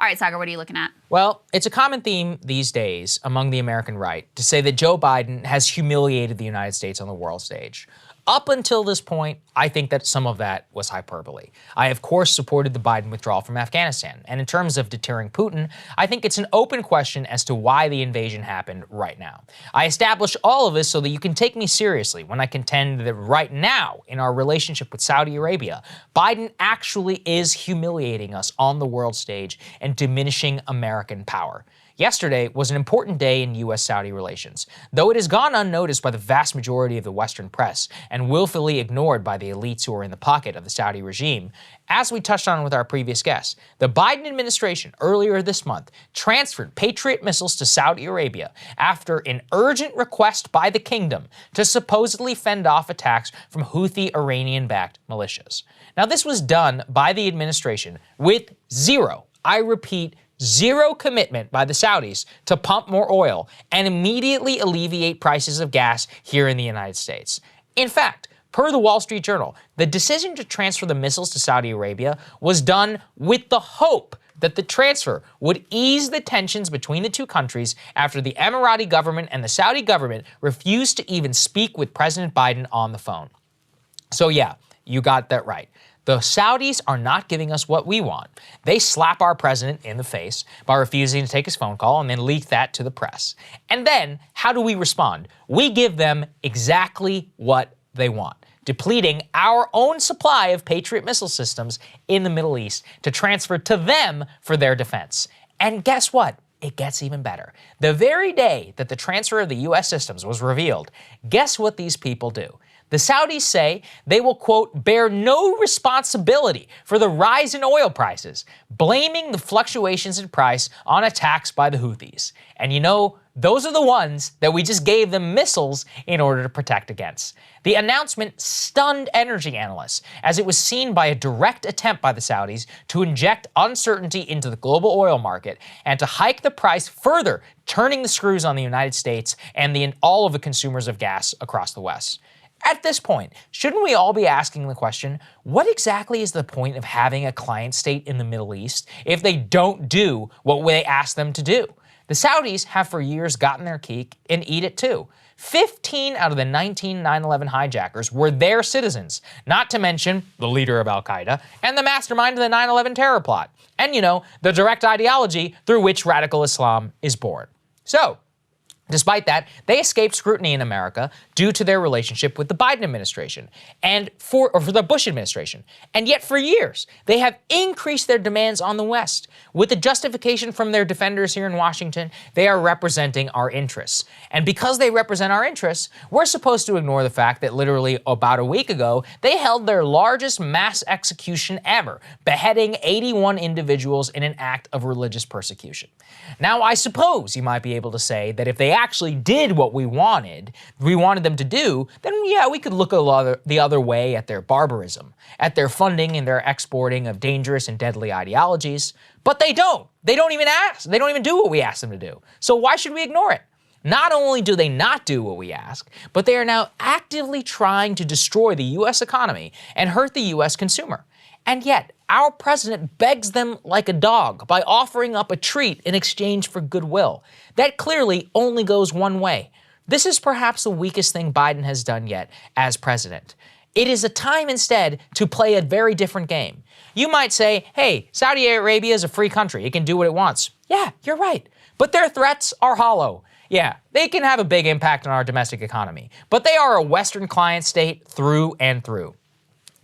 All right, Saagar, what are you looking at? Well, it's a common theme these days among the American right to say that Joe Biden has humiliated the United States on the world stage. Up until this point, I think that some of that was hyperbole. I, of course, supported the Biden withdrawal from Afghanistan. And in terms of deterring Putin, I think it's an open question as to why the invasion happened right now. I establish all of this so that you can take me seriously when I contend that right now, in our relationship with Saudi Arabia, Biden actually is humiliating us on the world stage and diminishing American power. Yesterday was an important day in U.S.-Saudi relations, though it has gone unnoticed by the vast majority of the Western press and willfully ignored by the elites who are in the pocket of the Saudi regime. As we touched on with our previous guest, the Biden administration earlier this month transferred Patriot missiles to Saudi Arabia after an urgent request by the kingdom to supposedly fend off attacks from Houthi Iranian-backed militias. Now, this was done by the administration with zero, I repeat, zero commitment by the Saudis to pump more oil and immediately alleviate prices of gas here in the United States. In fact, per the Wall Street Journal, the decision to transfer the missiles to Saudi Arabia was done with the hope that the transfer would ease the tensions between the two countries after the Emirati government and the Saudi government refused to even speak with President Biden on the phone. So yeah, you got that right. The Saudis are not giving us what we want. They slap our president in the face by refusing to take his phone call and then leak that to the press. And then, how do we respond? We give them exactly what they want, depleting our own supply of Patriot missile systems in the Middle East to transfer to them for their defense. And guess what? It gets even better. The very day that the transfer of the U.S. systems was revealed, guess what these people do? The Saudis say they will, quote, bear no responsibility for the rise in oil prices, blaming the fluctuations in price on attacks by the Houthis. And you know, those are the ones that we just gave them missiles in order to protect against. The announcement stunned energy analysts, as it was seen by a direct attempt by the Saudis to inject uncertainty into the global oil market and to hike the price further, turning the screws on the United States and all of the consumers of gas across the West. At this point, shouldn't we all be asking the question, what exactly is the point of having a client state in the Middle East if they don't do what they ask them to do? The Saudis have for years gotten their cake and eat it too. 15 out of the 19 9/11 hijackers were their citizens, not to mention the leader of Al-Qaeda and the mastermind of the 9/11 terror plot, and you know, the direct ideology through which radical Islam is born. So, despite that, they escaped scrutiny in America due to their relationship with the Biden administration and for the Bush administration. And yet for years, they have increased their demands on the West. With the justification from their defenders here in Washington, they are representing our interests. And because they represent our interests, we're supposed to ignore the fact that literally about a week ago, they held their largest mass execution ever, beheading 81 individuals in an act of religious persecution. Now, I suppose you might be able to say that if they actually did what we wanted them to do, then yeah, we could look the other way at their barbarism, at their funding and their exporting of dangerous and deadly ideologies. But they don't. They don't even ask. They don't even do what we ask them to do. So why should we ignore it? Not only do they not do what we ask, but they are now actively trying to destroy the U.S. economy and hurt the U.S. consumer. And yet, our president begs them like a dog by offering up a treat in exchange for goodwill. That clearly only goes one way. This is perhaps the weakest thing Biden has done yet as president. It is a time instead to play a very different game. You might say, hey, Saudi Arabia is a free country. It can do what it wants. Yeah, you're right. But their threats are hollow. Yeah, they can have a big impact on our domestic economy, but they are a Western client state through and through.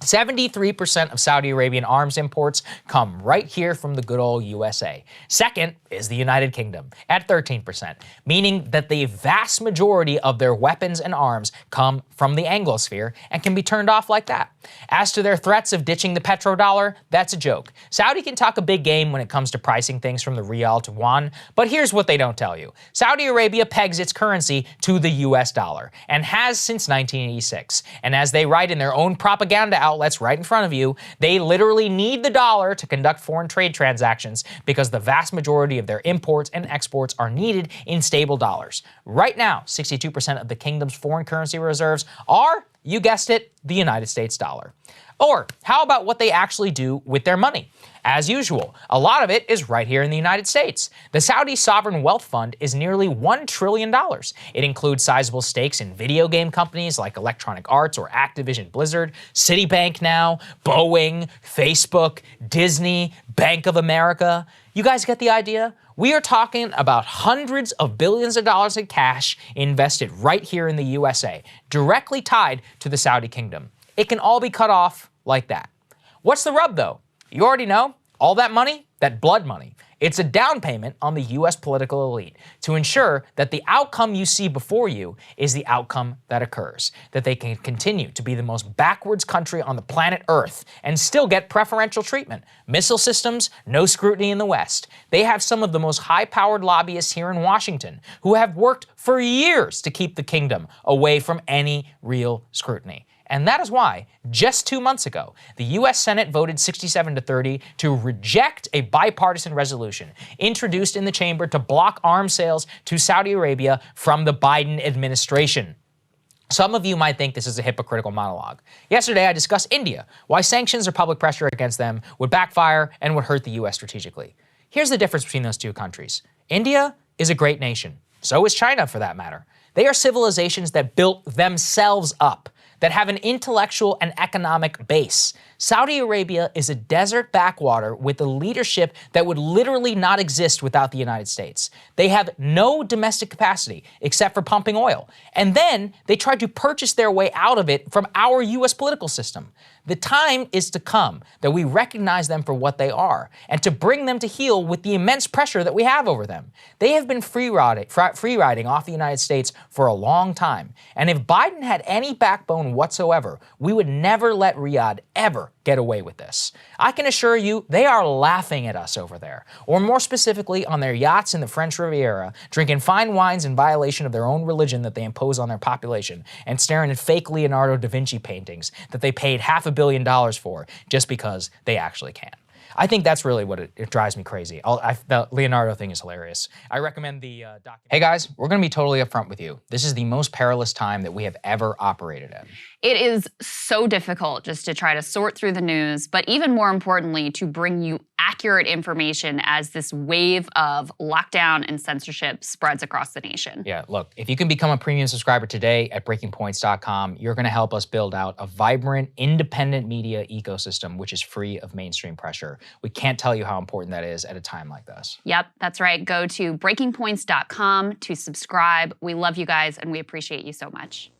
73% of Saudi Arabian arms imports come right here from the good old USA. Second is the United Kingdom at 13%, meaning that the vast majority of their weapons and arms come from the Anglosphere and can be turned off like that. As to their threats of ditching the petrodollar, that's a joke. Saudi can talk a big game when it comes to pricing things from the rial to yuan, but here's what they don't tell you. Saudi Arabia pegs its currency to the US dollar and has since 1986. And as they write in their own propaganda outlets right in front of you, they literally need the dollar to conduct foreign trade transactions because the vast majority of their imports and exports are needed in stable dollars. Right now, 62% of the kingdom's foreign currency reserves are You guessed it, the United States dollar. Or how about what they actually do with their money? As usual, a lot of it is right here in the United States. The Saudi Sovereign Wealth Fund is nearly $1 trillion. It includes sizable stakes in video game companies like Electronic Arts or Activision Blizzard, Citibank now, Boeing, Facebook, Disney, Bank of America. You guys get the idea? We are talking about hundreds of billions of dollars in cash invested right here in the USA, directly tied to the Saudi kingdom. It can all be cut off like that. What's the rub though? You already know, all that money, that blood money, it's a down payment on the US political elite to ensure that the outcome you see before you is the outcome that occurs, that they can continue to be the most backwards country on the planet Earth and still get preferential treatment. Missile systems, no scrutiny in the West. They have some of the most high-powered lobbyists here in Washington who have worked for years to keep the kingdom away from any real scrutiny. And that is why, just 2 months ago, the US Senate voted 67-30 to reject a bipartisan resolution introduced in the chamber to block arms sales to Saudi Arabia from the Biden administration. Some of you might think this is a hypocritical monologue. Yesterday, I discussed India, why sanctions or public pressure against them would backfire and would hurt the US strategically. Here's the difference between those two countries. India is a great nation. So is China, for that matter. They are civilizations that built themselves up, that have an intellectual and economic base. Saudi Arabia is a desert backwater with a leadership that would literally not exist without the United States. They have no domestic capacity except for pumping oil. And then they tried to purchase their way out of it from our US political system. The time is to come that we recognize them for what they are and to bring them to heel with the immense pressure that we have over them. They have been free riding off the United States for a long time. And if Biden had any backbone whatsoever, we would never let Riyadh ever get away with this. I can assure you they are laughing at us over there, or more specifically on their yachts in the French Riviera, drinking fine wines in violation of their own religion that they impose on their population, and staring at fake Leonardo da Vinci paintings that they paid $500 million for just because they actually can. I think that's really what it drives me crazy. The Leonardo thing is hilarious. I recommend the documentary. Hey guys, we're going to be totally upfront with you. This is the most perilous time that we have ever operated in. It is so difficult just to try to sort through the news, but even more importantly, to bring you accurate information as this wave of lockdown and censorship spreads across the nation. Yeah, look, if you can become a premium subscriber today at breakingpoints.com, you're going to help us build out a vibrant, independent media ecosystem which is free of mainstream pressure. We can't tell you how important that is at a time like this. Yep, that's right. Go to breakingpoints.com to subscribe. We love you guys and we appreciate you so much.